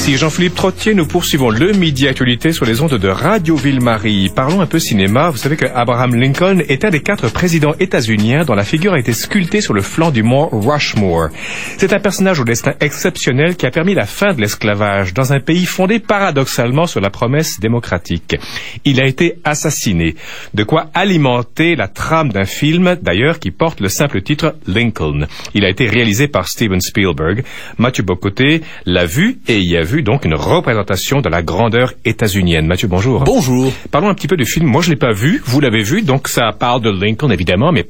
Ici Jean-Philippe Trottier, nous poursuivons le Midi Actualité sur les ondes de Radio Ville-Marie. Parlons un peu cinéma. Vous savez que Abraham Lincoln est un des 4 présidents états-uniens dont la figure a été sculptée sur le flanc du mont Rushmore. C'est un personnage au destin exceptionnel qui a permis la fin de l'esclavage dans un pays fondé paradoxalement sur la promesse démocratique. Il a été assassiné. De quoi alimenter la trame d'un film, d'ailleurs, qui porte le simple titre Lincoln. Il a été réalisé par Steven Spielberg. Mathieu Bocoté l'a vu et y a vu donc une représentation de la grandeur états-unienne. Mathieu, bonjour. Bonjour. Parlons un petit peu du film. Moi, je l'ai pas vu. Vous l'avez vu, donc ça parle de Lincoln, évidemment, mais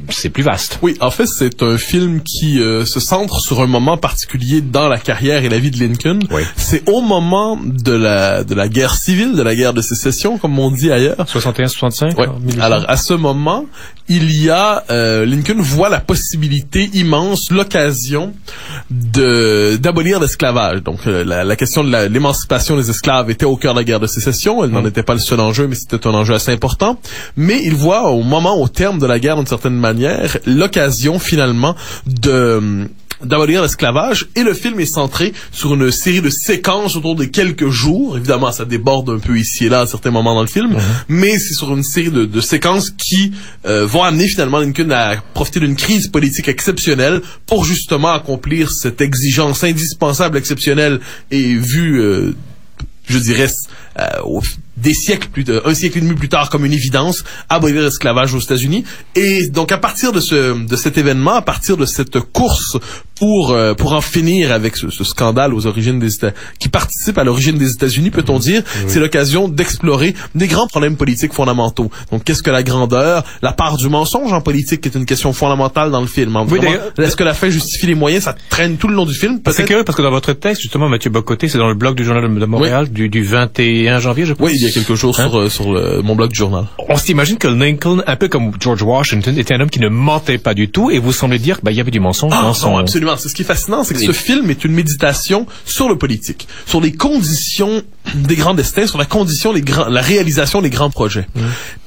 c'est plus vaste. Oui, en fait, c'est un film qui se centre sur un moment particulier dans la carrière et la vie de Lincoln. Oui. C'est au moment de la guerre civile, de la guerre de sécession, comme on dit ailleurs. 61-65? Oui. Alors, à ce moment, il y a Lincoln voit la possibilité immense, l'occasion d'abolir l'esclavage. Donc, la question de l'émancipation des esclaves était au cœur de la guerre de sécession. Elle n'en était pas le seul enjeu, mais c'était un enjeu assez important. Mais il voit au terme de la guerre, d'une certaine manière, l'occasion finalement d'abolir l'esclavage, et le film est centré sur une série de séquences autour de quelques jours. Évidemment, ça déborde un peu ici et là à certains moments dans le film, mais c'est sur une série de séquences qui vont amener finalement Lincoln à profiter d'une crise politique exceptionnelle pour justement accomplir cette exigence indispensable, exceptionnelle et vue, je dirais, un siècle et demi plus tard comme une évidence, abolir l'esclavage aux États-Unis. Et donc à partir de cet événement, à partir de cette course pour en finir avec ce scandale aux origines qui participe à l'origine des États-Unis, peut-on dire, c'est l'occasion d'explorer des grands problèmes politiques fondamentaux. Donc qu'est-ce que la grandeur, la part du mensonge en politique, qui est une question fondamentale dans le film. Hein. Vraiment, est-ce que la fin justifie les moyens? Ça traîne tout le long du film. C'est curieux parce que dans votre texte, justement, Mathieu Bocoté, c'est dans le blog du Journal de Montréal du 21 janvier, je pense. Oui, il y a quelques jours sur mon blog du journal. On s'imagine que Lincoln, un peu comme George Washington, était un homme qui ne mentait pas du tout, et vous semblez dire qu'il y avait du mensonge dans son... Non, absolument. C'est ce qui est fascinant, c'est que ce film est une méditation sur le politique, sur les conditions des grands destins, sur la réalisation des grands projets.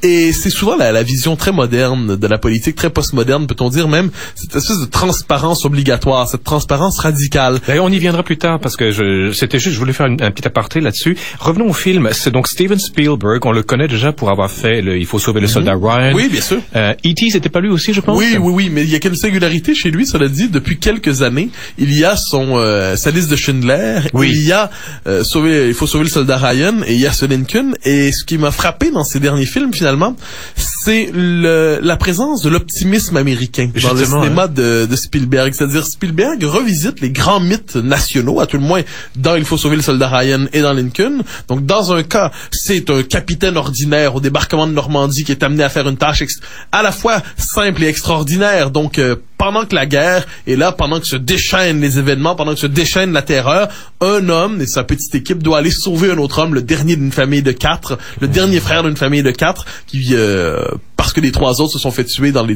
Et c'est souvent la vision très moderne de la politique, très postmoderne, peut-on dire même, cette espèce de transparence obligatoire, cette transparence radicale. D'ailleurs, on y viendra plus tard, parce que je voulais faire un petit aparté là-dessus. Revenons au film. C'est donc Steven Spielberg, on le connaît déjà pour avoir fait Il faut sauver le soldat Ryan. Oui, bien sûr. E.T., c'était pas lui aussi, je pense? Oui, mais il y a quelques singularités chez lui, cela dit. Depuis quelques années, il y a sa liste de Schindler, il y a Il faut sauver le soldat Ryan, et il y a ce Lincoln. Et ce qui m'a frappé dans ces derniers films, finalement, c'est la présence de l'optimisme américain dans le cinéma de Spielberg. C'est-à-dire, Spielberg revisite les grands mythes nationaux, à tout le moins dans Il faut sauver le soldat Ryan et dans Lincoln. Donc, dans un cas, c'est un capitaine ordinaire au débarquement de Normandie qui est amené à faire une tâche à la fois simple et extraordinaire. Donc, pendant que la guerre est là, pendant que se déchaînent les événements, pendant que se déchaîne la terreur, un homme et sa petite équipe doit aller sauver un autre homme, le dernier d'une famille de 4, le dernier frère d'une famille de 4, qui parce que les 3 autres se sont fait tuer dans les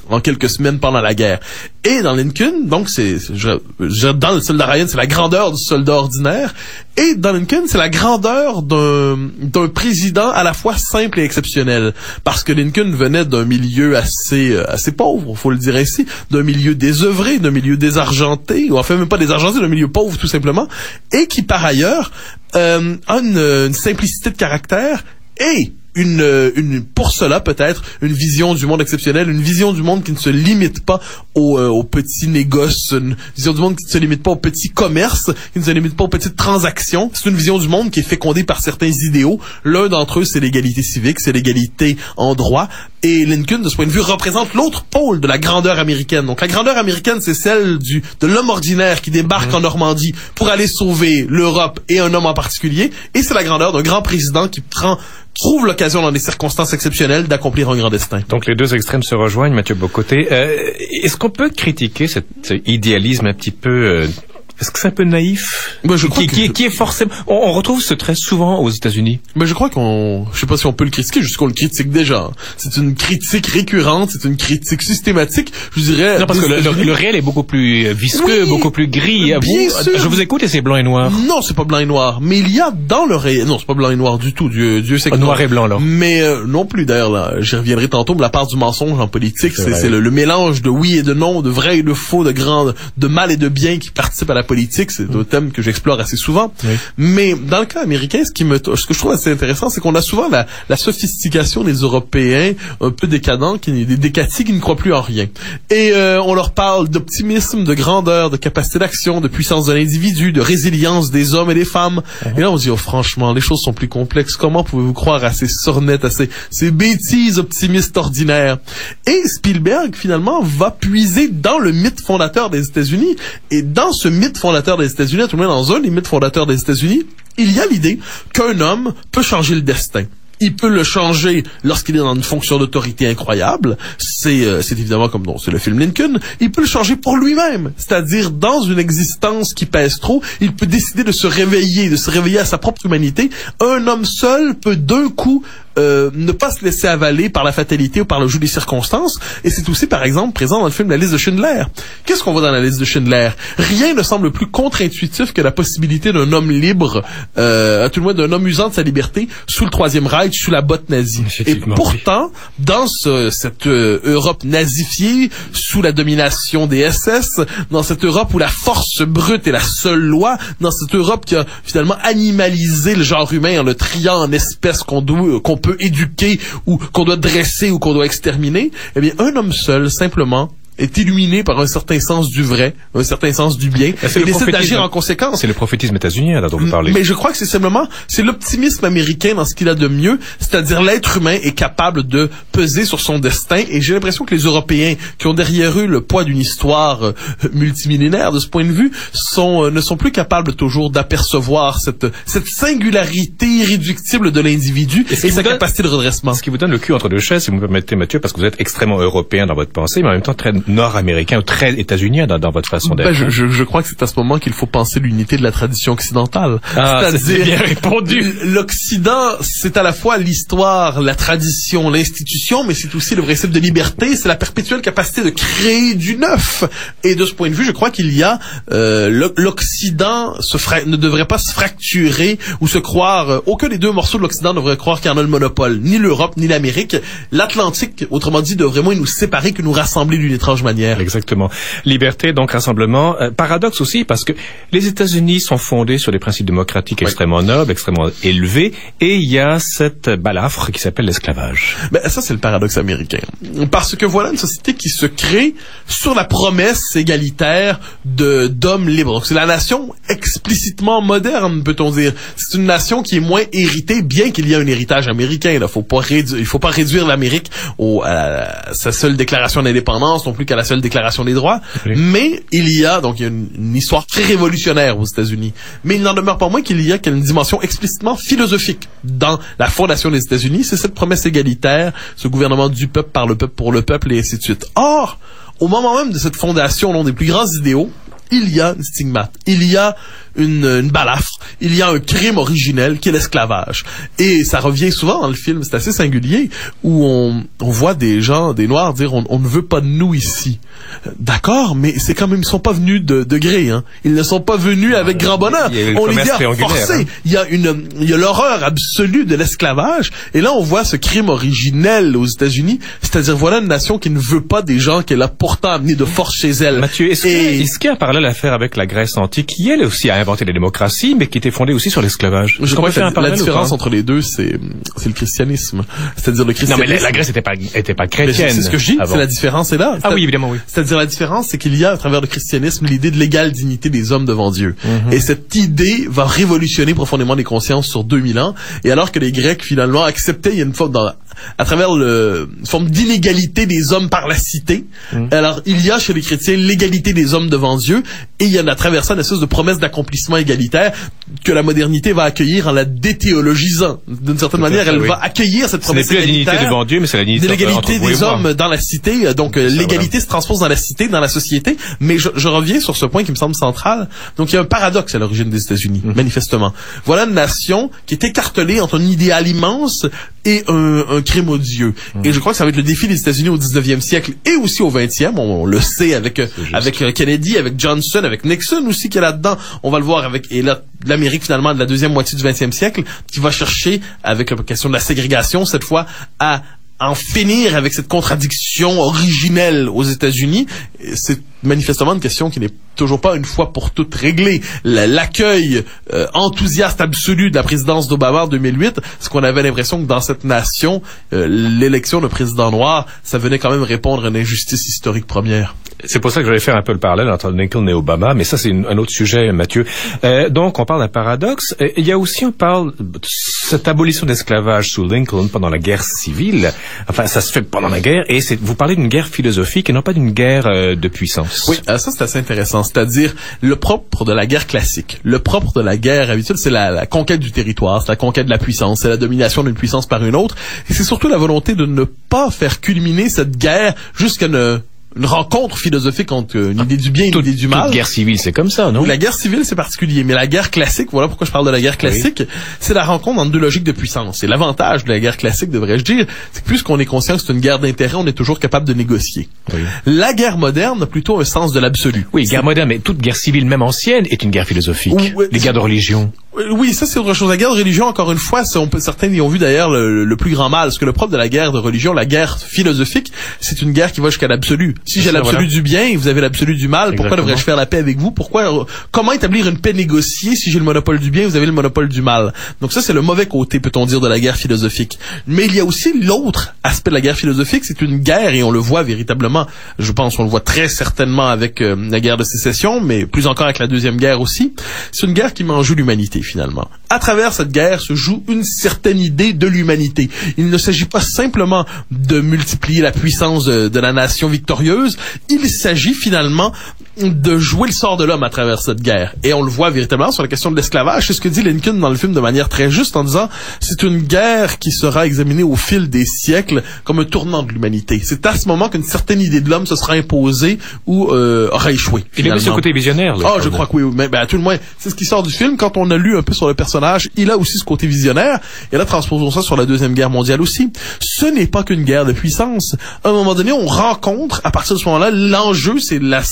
en quelques semaines pendant la guerre. Et dans Lincoln, donc dans le soldat Ryan, c'est la grandeur du soldat ordinaire, et dans Lincoln, c'est la grandeur d'un président à la fois simple et exceptionnel, parce que Lincoln venait d'un milieu assez pauvre, faut le dire ainsi, d'un milieu désœuvré, d'un milieu désargenté, ou enfin même pas désargenté, d'un milieu pauvre tout simplement, et qui par ailleurs a une simplicité de caractère et pour cela peut-être une vision du monde exceptionnelle, une vision du monde qui ne se limite pas aux petits négoces, une vision du monde qui ne se limite pas aux petits commerces, qui ne se limite pas aux petites transactions. C'est une vision du monde qui est fécondée par certains idéaux. L'un d'entre eux, c'est l'égalité civique, c'est l'égalité en droit. Et Lincoln, de ce point de vue, représente l'autre pôle de la grandeur américaine. Donc la grandeur américaine, c'est celle de l'homme ordinaire qui débarque en Normandie pour aller sauver l'Europe et un homme en particulier. Et c'est la grandeur d'un grand président qui trouve l'occasion dans des circonstances exceptionnelles d'accomplir un grand destin. Donc les deux extrêmes se rejoignent, Mathieu Bocoté. Est-ce qu'on peut critiquer cet idéalisme un petit peu... Est-ce que c'est un peu naïf? Je crois qui est forcément... On retrouve ce trait souvent aux États-Unis. Je crois je sais pas si on peut le critiquer, juste qu'on le critique déjà. C'est une critique récurrente, c'est une critique systématique, je dirais... Non, parce que le réel est beaucoup plus visqueux, beaucoup plus gris. Bien sûr. Je vous écoute et c'est blanc et noir. Non, c'est pas blanc et noir. Mais il y a dans le réel... Non, c'est pas blanc et noir du tout. Dieu sait que... Noir et blanc, là. Mais non plus, d'ailleurs, là. J'y reviendrai tantôt, mais la part du mensonge en politique, c'est le mélange de oui et de non, de vrai et de faux, de mal et de bien qui participe à la politique. C'est un thème que j'explore assez souvent. Oui. Mais dans le cas américain, ce que je trouve assez intéressant, c'est qu'on a souvent la sophistication des Européens un peu décadents, des décatis qui ne croient plus en rien. Et on leur parle d'optimisme, de grandeur, de capacité d'action, de puissance de l'individu, de résilience des hommes et des femmes. Et là, on se dit, oh, franchement, les choses sont plus complexes. Comment pouvez-vous croire à ces sornettes, à ces bêtises optimistes ordinaires? Et Spielberg, finalement, va puiser dans le mythe fondateur des États-Unis. Et dans ce mythe fondateur des États-Unis, à tout le moins dans un des mythes fondateurs des États-Unis, il y a l'idée qu'un homme peut changer le destin. Il peut le changer lorsqu'il est dans une fonction d'autorité incroyable. C'est évidemment comme c'est le film Lincoln. Il peut le changer pour lui-même. C'est-à-dire, dans une existence qui pèse trop, il peut décider de se réveiller à sa propre humanité. Un homme seul peut d'un coup ne pas se laisser avaler par la fatalité ou par le jeu des circonstances. Et c'est aussi, par exemple, présent dans le film La liste de Schindler. Qu'est-ce qu'on voit dans La liste de Schindler? Rien ne semble plus contre-intuitif que la possibilité d'un homme libre, à tout le moins d'un homme usant de sa liberté, sous le Troisième Reich, sous la botte nazie. Et pourtant, dans cette Europe nazifiée, sous la domination des SS, dans cette Europe où la force brute est la seule loi, dans cette Europe qui a finalement animalisé le genre humain en le triant en espèces qu'on peut éduquer ou qu'on doit dresser ou qu'on doit exterminer, eh bien, un homme seul, simplement, est illuminé par un certain sens du vrai, un certain sens du bien, et décide d'agir en conséquence. C'est le prophétisme états-unien là dont vous parlez. Mais je crois que c'est l'optimisme américain dans ce qu'il a de mieux, c'est-à-dire l'être humain est capable de peser sur son destin, et j'ai l'impression que les Européens, qui ont derrière eux le poids d'une histoire multimillénaire de ce point de vue, ne sont plus capables toujours d'apercevoir cette singularité irréductible de l'individu et sa capacité de redressement. Ce qui vous donne le cul entre deux chaises, si vous me permettez, Mathieu, parce que vous êtes extrêmement européen dans votre pensée, mais en même temps très nord-américain ou très états-unien dans votre façon d'être. Je crois que c'est à ce moment qu'il faut penser l'unité de la tradition occidentale. C'est bien répondu. L'Occident, c'est à la fois l'histoire, la tradition, l'institution, mais c'est aussi le principe de liberté, c'est la perpétuelle capacité de créer du neuf. Et de ce point de vue, je crois qu'il y a l'Occident ne devrait pas se fracturer ou se croire, aucun des deux morceaux de l'Occident ne devrait croire qu'il y en a le monopole, ni l'Europe, ni l'Amérique. L'Atlantique, autrement dit, devrait moins nous séparer que nous rassembler d'une étrange manière. Exactement. Liberté, donc rassemblement. Paradoxe aussi, parce que les États-Unis sont fondés sur des principes démocratiques extrêmement nobles, extrêmement élevés, et il y a cette balafre qui s'appelle l'esclavage. Ben, ça, c'est le paradoxe américain. Parce que voilà une société qui se crée sur la promesse égalitaire d'hommes libres. Donc, c'est la nation explicitement moderne, peut-on dire. C'est une nation qui est moins héritée, bien qu'il y ait un héritage américain. Il faut pas réduire l'Amérique à sa seule déclaration d'indépendance, non plus qu'à la seule déclaration des droits. Oui. Mais il y a une histoire très révolutionnaire aux États-Unis. Mais il n'en demeure pas moins qu'il y a une dimension explicitement philosophique dans la fondation des États-Unis. C'est cette promesse égalitaire, ce gouvernement du peuple, par le peuple, pour le peuple, et ainsi de suite. Or, au moment même de cette fondation, l'un des plus grands idéaux, il y a une stigmate, il y a une balafre, il y a un crime originel qui est l'esclavage. Et ça revient souvent dans le film, c'est assez singulier, où on voit des gens, des Noirs dire on ne veut pas de nous ici. D'accord, mais c'est quand même, ils sont pas venus de gré, hein. Ils ne sont pas venus avec grand bonheur. On les a forcés. Hein. Il y a l'horreur absolue de l'esclavage. Et là, on voit ce crime originel aux États-Unis. C'est-à-dire, voilà une nation qui ne veut pas des gens qu'elle a pourtant amenés de force chez elle. Mathieu, est-ce qu'il y a un parallèle à faire avec la Grèce antique, qui elle aussi a inventé la démocratie, mais qui était fondée aussi sur l'esclavage? Je crois que la différence entre les deux, c'est le christianisme. C'est-à-dire le christianisme. Non, mais la Grèce était pas chrétienne. C'est ce que je dis. C'est la différence est là. Ah oui, évidemment, oui. C'est-à-dire la différence, c'est qu'il y a à travers le christianisme l'idée de l'égale dignité des hommes devant Dieu. Et cette idée va révolutionner profondément les consciences sur 2000 ans. Et alors que les Grecs finalement acceptaient, il y a une forme à travers une forme d'inégalité des hommes par la cité. Alors il y a chez les chrétiens l'égalité des hommes devant Dieu, et il y a à travers ça une espèce de promesse d'accomplissement égalitaire que la modernité va accueillir en la déthéologisant. D'une certaine manière, elle va accueillir cette promesse égalitaire. Ce n'est plus la dignité devant Dieu, mais c'est la dignité de l'égalité des hommes dans la cité. Donc l'égalité se transpose dans la cité, dans la société. Mais je reviens sur ce point qui me semble central. Donc il y a un paradoxe à l'origine des États-Unis, manifestement. Voilà une nation qui est écartelée entre un idéal immense et un crime odieux. Et je crois que ça va être le défi des États-Unis au 19e siècle et aussi au 20e. On le sait avec Kennedy, avec Johnson, avec Nixon aussi qui est là-dedans. On va le voir avec l'Amérique finalement de la deuxième moitié du 20e siècle qui va chercher avec la question de la ségrégation cette fois à en finir avec cette contradiction originelle aux États-Unis. C'est manifestement une question qui n'est toujours pas une fois pour toutes réglée. L'accueil enthousiaste absolu de la présidence d'Obama en 2008, c'est qu'on avait l'impression que dans cette nation, l'élection de président noir, ça venait quand même répondre à une injustice historique première. C'est pour ça que j'allais faire un peu le parallèle entre Lincoln et Obama, mais ça c'est un autre sujet, Mathieu. Donc on parle d'un paradoxe. Il y a aussi, on parle de cette abolition d'esclavage sous Lincoln pendant la guerre civile. Enfin, ça se fait pendant la guerre, et vous parlez d'une guerre philosophique et non pas d'une guerre de puissance. Oui, ça c'est assez intéressant. C'est-à-dire, le propre de la guerre classique, le propre de la guerre habituelle, c'est la conquête du territoire, c'est la conquête de la puissance, c'est la domination d'une puissance par une autre, et c'est surtout la volonté de ne pas faire culminer cette guerre jusqu'à une rencontre philosophique entre une idée du bien et une idée du mal. Toute guerre civile, c'est comme ça, non? Oui, la guerre civile, c'est particulier. Mais la guerre classique, voilà pourquoi je parle de la guerre classique, c'est la rencontre entre deux logiques de puissance. Et l'avantage de la guerre classique, devrais-je dire, c'est que puisqu'on est conscient que c'est une guerre d'intérêt, on est toujours capable de négocier. Oui. La guerre moderne a plutôt un sens de l'absolu. Oui, guerre moderne, mais toute guerre civile, même ancienne, est une guerre philosophique. Les guerres de religion. Oui, ça c'est autre chose. La guerre de religion, encore une fois, certains y ont vu d'ailleurs le plus grand mal. Parce que le propre de la guerre de religion, la guerre philosophique, c'est une guerre qui va jusqu'à l'absolu. Si j'ai l'absolu du bien et vous avez l'absolu du mal, pourquoi devrais-je faire la paix avec vous? Comment établir une paix négociée si j'ai le monopole du bien et vous avez le monopole du mal? Donc ça, c'est le mauvais côté, peut-on dire, de la guerre philosophique. Mais il y a aussi l'autre aspect de la guerre philosophique, c'est une guerre, et on le voit véritablement, je pense, on le voit très certainement avec la guerre de sécession, mais plus encore avec la Deuxième Guerre aussi. C'est une guerre qui met en jeu l'humanité, finalement. À travers cette guerre se joue une certaine idée de l'humanité. Il ne s'agit pas simplement de multiplier la puissance de la nation victorieuse, il s'agit finalement de jouer le sort de l'homme à travers cette guerre. Et on le voit véritablement sur la question de l'esclavage. C'est ce que dit Lincoln dans le film de manière très juste en disant c'est une guerre qui sera examinée au fil des siècles comme un tournant de l'humanité. C'est à ce moment qu'une certaine idée de l'homme se sera imposée ou aura échoué. Il a mis ce côté visionnaire. Ah, je crois que oui. Mais à tout le moins, c'est ce qui sort du film. Quand on a lu un peu sur le personnage, il a aussi ce côté visionnaire. Et là, transposons ça sur la Deuxième Guerre mondiale aussi. Ce n'est pas qu'une guerre de puissance. À un moment donné, on rencontre, à partir de ce moment-là, l'enjeu, c'est la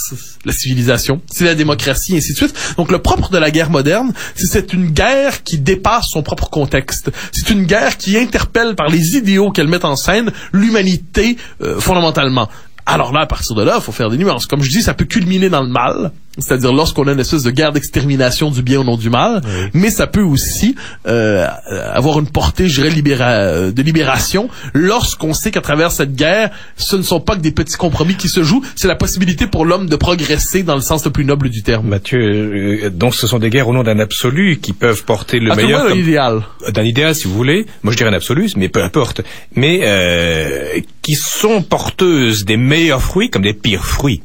civilisation, c'est la démocratie, et ainsi de suite. Donc le propre de la guerre moderne, c'est une guerre qui dépasse son propre contexte. C'est une guerre qui interpelle par les idéaux qu'elle met en scène l'humanité fondamentalement. Alors là, à partir de là, il faut faire des nuances. Comme je dis, ça peut culminer dans le mal, c'est-à-dire lorsqu'on a une espèce de guerre d'extermination du bien au nom du mal, mais ça peut aussi avoir une portée, je dirais, de libération, lorsqu'on sait qu'à travers cette guerre, ce ne sont pas que des petits compromis qui se jouent, c'est la possibilité pour l'homme de progresser dans le sens le plus noble du terme. Mathieu, donc ce sont des guerres au nom d'un absolu qui peuvent porter le meilleur... d'un idéal. D'un idéal, si vous voulez. Moi, je dirais un absolu, mais peu importe. Mais qui sont porteuses des meilleurs fruits comme des pires fruits.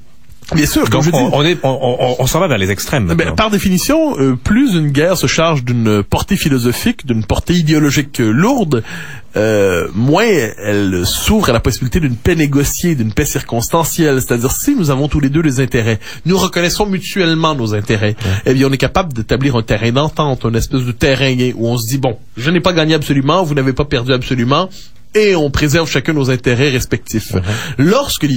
Bien sûr, comme je dis. On s'en va vers les extrêmes. Ben, par définition, plus une guerre se charge d'une portée philosophique, d'une portée idéologique lourde, moins elle s'ouvre à la possibilité d'une paix négociée, d'une paix circonstancielle. C'est-à-dire, si nous avons tous les deux des intérêts, nous reconnaissons mutuellement nos intérêts, eh bien, on est capable d'établir un terrain d'entente, une espèce de terrain où on se dit, bon, je n'ai pas gagné absolument, vous n'avez pas perdu absolument, et on préserve chacun nos intérêts respectifs. Lorsque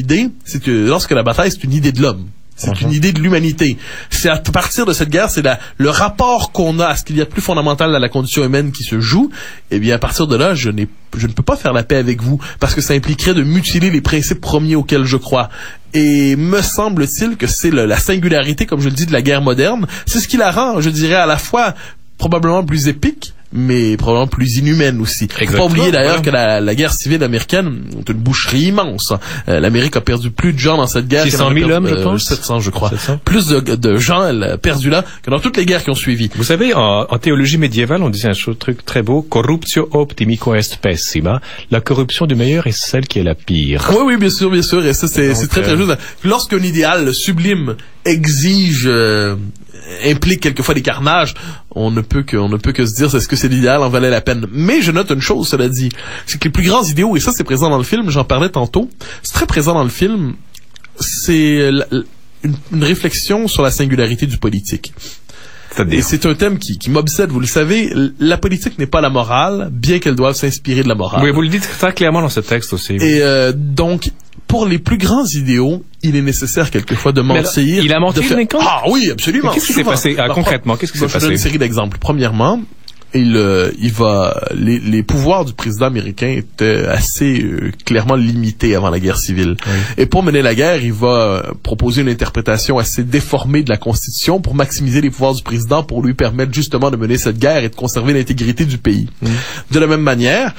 la bataille, c'est une idée de l'homme. C'est une idée de l'humanité. C'est à partir de cette guerre, c'est le rapport qu'on a à ce qu'il y a de plus fondamental à la condition humaine qui se joue. Et bien, à partir de là, je ne peux pas faire la paix avec vous parce que ça impliquerait de mutiler les principes premiers auxquels je crois. Et me semble-t-il que c'est la singularité, comme je le dis, de la guerre moderne. C'est ce qui la rend, je dirais, à la fois probablement plus épique, mais probablement plus inhumaine aussi. Il faut pas oublier d'ailleurs que la guerre civile américaine est une boucherie immense. L'Amérique a perdu plus de gens dans cette guerre. 600 000 hommes, je pense. 700, je crois. 700. Plus de gens elle a perdu là que dans toutes les guerres qui ont suivi. Vous savez, en théologie médiévale, on disait un truc très beau. Corruptio optimico est pessima. La corruption du meilleur est celle qui est la pire. Oui, bien sûr. Et ça, c'est très, très juste. Lorsqu'un idéal sublime exige, implique quelquefois des carnages, on ne peut que se dire est-ce que c'est l'idéal en valait la peine. Mais je note une chose, cela dit, c'est que les plus grands idéaux, et ça c'est présent dans le film, j'en parlais tantôt, c'est très présent dans le film, c'est une réflexion sur la singularité du politique. Et c'est un thème qui m'obsède, vous le savez. La politique n'est pas la morale, bien qu'elle doive s'inspirer de la morale. Oui, vous le dites très clairement dans ce texte aussi. Et donc, pour les plus grands idéaux, il est nécessaire quelquefois de mentir. Il a menti, Lincoln? Ah oui, absolument. Mais qu'est-ce qui s'est passé concrètement? Qu'est-ce qui s'est passé? Je donne une série d'exemples. Premièrement, les pouvoirs du président américain étaient assez clairement limités avant la guerre civile. Oui. Et pour mener la guerre, il va proposer une interprétation assez déformée de la Constitution pour maximiser les pouvoirs du président pour lui permettre justement de mener cette guerre et de conserver l'intégrité du pays. De la même manière,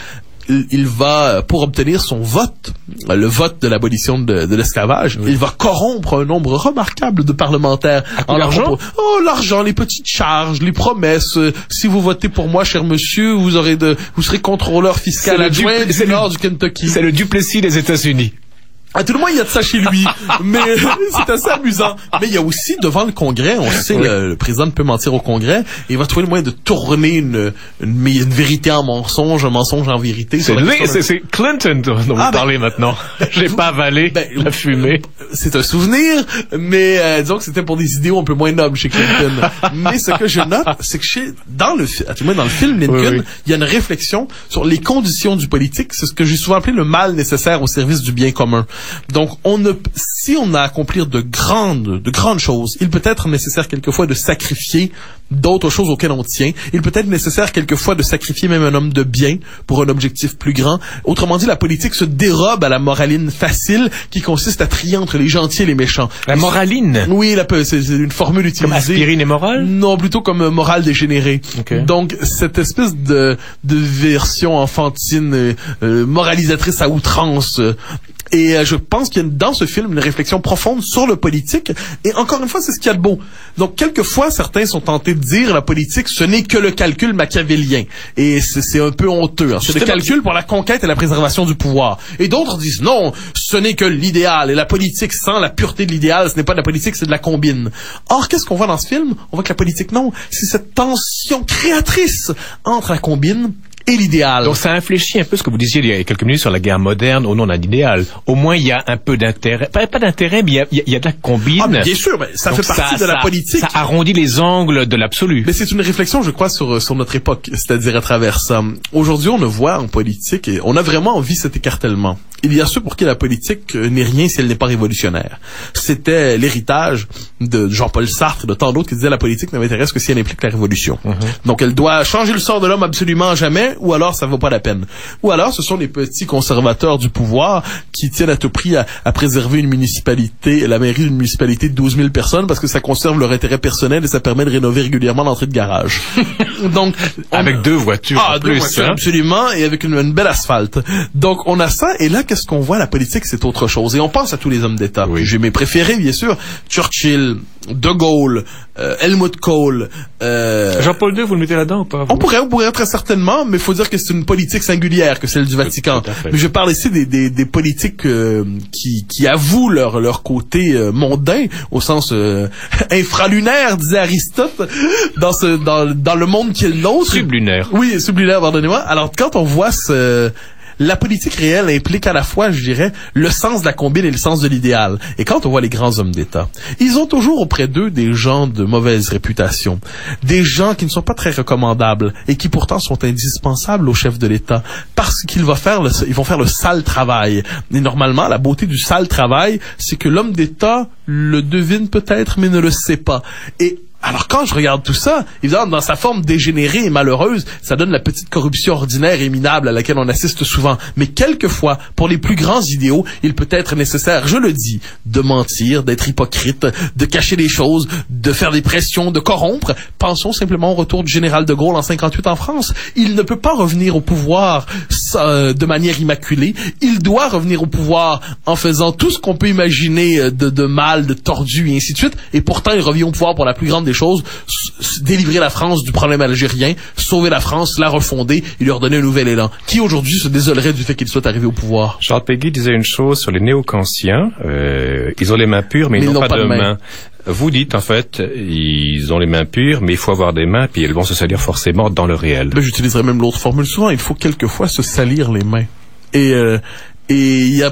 il va, pour obtenir son vote, le vote de l'abolition de l'esclavage, il va corrompre un nombre remarquable de parlementaires. L'argent? L'argent, les petites charges, les promesses. Si vous votez pour moi, cher monsieur, vous serez contrôleur fiscal adjoint du nord du Kentucky. C'est le Duplessis des États-Unis. À tout le moins, il y a de ça chez lui, mais c'est assez amusant. Mais il y a aussi, devant le Congrès, on sait, le président ne peut mentir au Congrès, et il va trouver le moyen de tourner une vérité en mensonge, un mensonge en vérité. C'est Clinton dont vous parlez maintenant. J'ai pas avalé la fumée. C'est un souvenir, mais disons que c'était pour des idéaux un peu moins nobles chez Clinton. Mais ce que je note, c'est que dans le film Lincoln, il y a une réflexion sur les conditions du politique. C'est ce que j'ai souvent appelé le mal nécessaire au service du bien commun. Donc, si on a à accomplir de grandes choses, il peut être nécessaire quelquefois de sacrifier d'autres choses auxquelles on tient. Il peut être nécessaire quelquefois de sacrifier même un homme de bien pour un objectif plus grand. Autrement dit, la politique se dérobe à la moraline facile qui consiste à trier entre les gentils et les méchants. La moraline? Oui, c'est une formule utilisée. Comme aspirine et morale? Non, plutôt comme morale dégénérée. Okay. Donc, cette espèce de version enfantine, moralisatrice à outrance. Et je pense qu'il y a dans ce film une réflexion profonde sur le politique. Et encore une fois, c'est ce qu'il y a de beau. Donc, quelquefois, certains sont tentés de dire la politique, ce n'est que le calcul machiavélien. Et c'est un peu honteux. Hein. C'est le calcul pour la conquête et la préservation du pouvoir. Et d'autres disent non, ce n'est que l'idéal. Et la politique, sans la pureté de l'idéal, ce n'est pas de la politique, c'est de la combine. Or, qu'est-ce qu'on voit dans ce film? On voit que la politique, non. C'est cette tension créatrice entre la combine et l'idéal. Donc ça infléchit un peu ce que vous disiez il y a quelques minutes sur la guerre moderne au nom d'un idéal. Au moins il y a un peu d'intérêt, pas d'intérêt, mais il y a de la combine. Ah, bien sûr, mais ça fait partie de la politique. Ça arrondit les angles de l'absolu. Mais c'est une réflexion, je crois, sur notre époque, c'est-à-dire à travers ça. Aujourd'hui, on le voit en politique et on a vraiment envie cet écartèlement. Il y a ceux pour qui la politique n'est rien si elle n'est pas révolutionnaire. C'était l'héritage de Jean-Paul Sartre et de tant d'autres qui disaient la politique ne m'intéresse que si elle implique la révolution. Donc elle doit changer le sort de l'homme absolument jamais, ou alors ça vaut pas la peine. Ou alors ce sont les petits conservateurs du pouvoir qui tiennent à tout prix à préserver une municipalité, la mairie d'une municipalité de 12 000 personnes parce que ça conserve leur intérêt personnel et ça permet de rénover régulièrement l'entrée de garage. Donc avec deux voitures en plus, deux voitures, absolument, et avec une belle asphalte. Donc on a ça, et là qu'est-ce qu'on voit? La politique, c'est autre chose. Et on pense à tous les hommes d'État. Oui. J'ai mes préférés, bien sûr. Churchill, De Gaulle, Helmut Kohl. Jean-Paul II, vous le mettez là-dedans ou pas? On pourrait très certainement, mais il faut dire que c'est une politique singulière que celle du Vatican. Mais je parle ici des politiques qui avouent leur côté mondain, au sens infralunaire, disait Aristote, dans le monde qui est le nôtre. Sublunaire. Oui, sublunaire, pardonnez-moi. Alors, quand on voit la politique réelle implique à la fois, je dirais, le sens de la combine et le sens de l'idéal. Et quand on voit les grands hommes d'État, ils ont toujours auprès d'eux des gens de mauvaise réputation, des gens qui ne sont pas très recommandables et qui pourtant sont indispensables au chef de l'État parce qu'ils vont faire le sale travail. Et normalement, la beauté du sale travail, c'est que l'homme d'État le devine peut-être, mais ne le sait pas. Et alors quand je regarde tout ça, évidemment, dans sa forme dégénérée et malheureuse, ça donne la petite corruption ordinaire et minable à laquelle on assiste souvent. Mais quelquefois, pour les plus grands idéaux, il peut être nécessaire, je le dis, de mentir, d'être hypocrite, de cacher des choses, de faire des pressions, de corrompre. Pensons simplement au retour du général de Gaulle en 58 en France. Il ne peut pas revenir au pouvoir de manière immaculée. Il doit revenir au pouvoir en faisant tout ce qu'on peut imaginer de mal, de tordu et ainsi de suite. Et pourtant, il revient au pouvoir pour la plus grande des choses, délivrer la France du problème algérien, sauver la France, la refonder et lui redonner un nouvel élan. Qui aujourd'hui se désolerait du fait qu'il soit arrivé au pouvoir? Charles Péguy disait une chose sur les néo-kantiens, ils ont les mains pures mais ils n'ont pas de mains. Vous dites, en fait, ils ont les mains pures, mais il faut avoir des mains, puis elles vont se salir forcément dans le réel. Ben, j'utiliserais même l'autre formule souvent, il faut quelquefois se salir les mains. Et il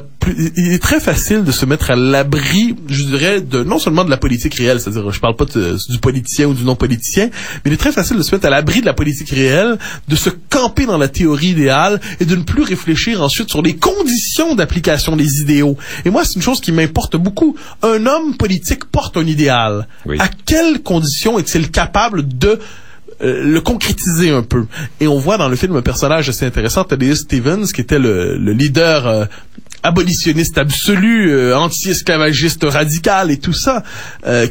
est très facile de se mettre à l'abri, je dirais, non seulement de la politique réelle, c'est-à-dire, je parle pas du politicien ou du non-politicien, mais il est très facile de se mettre à l'abri de la politique réelle, de se camper dans la théorie idéale et de ne plus réfléchir ensuite sur les conditions d'application des idéaux. Et moi, c'est une chose qui m'importe beaucoup. Un homme politique porte un idéal. Oui. À quelles conditions est-il capable de le concrétiser un peu. Et on voit dans le film un personnage assez intéressant, Thaddeus Stevens, qui était le leader abolitionniste absolu, anti-esclavagiste radical et tout ça,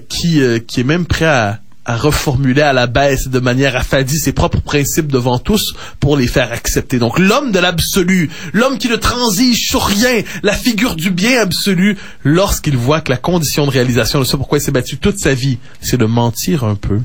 qui est même prêt à reformuler à la baisse de manière affadie ses propres principes devant tous pour les faire accepter. Donc l'homme de l'absolu, l'homme qui ne transige sur rien, la figure du bien absolu, lorsqu'il voit que la condition de réalisation de ça, pourquoi il s'est battu toute sa vie, c'est de mentir un peu,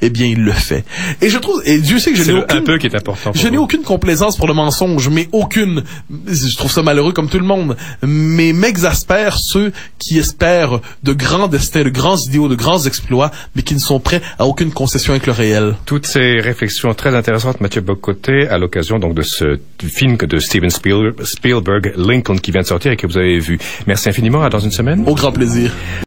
eh bien, il le fait. Et je trouve, et Dieu sait que je n'ai aucune... un peu qui est important. Je n'ai aucune complaisance pour le mensonge, mais aucune. Je trouve ça malheureux comme tout le monde. Mais m'exaspèrent ceux qui espèrent de grands destins, de grands idéaux, de grands exploits, mais qui ne sont prêts à aucune concession avec le réel. Toutes ces réflexions très intéressantes, Mathieu Bock-Côté, à l'occasion donc de ce film de Steven Spielberg, Lincoln, qui vient de sortir et que vous avez vu. Merci infiniment. À dans une semaine. Au grand plaisir.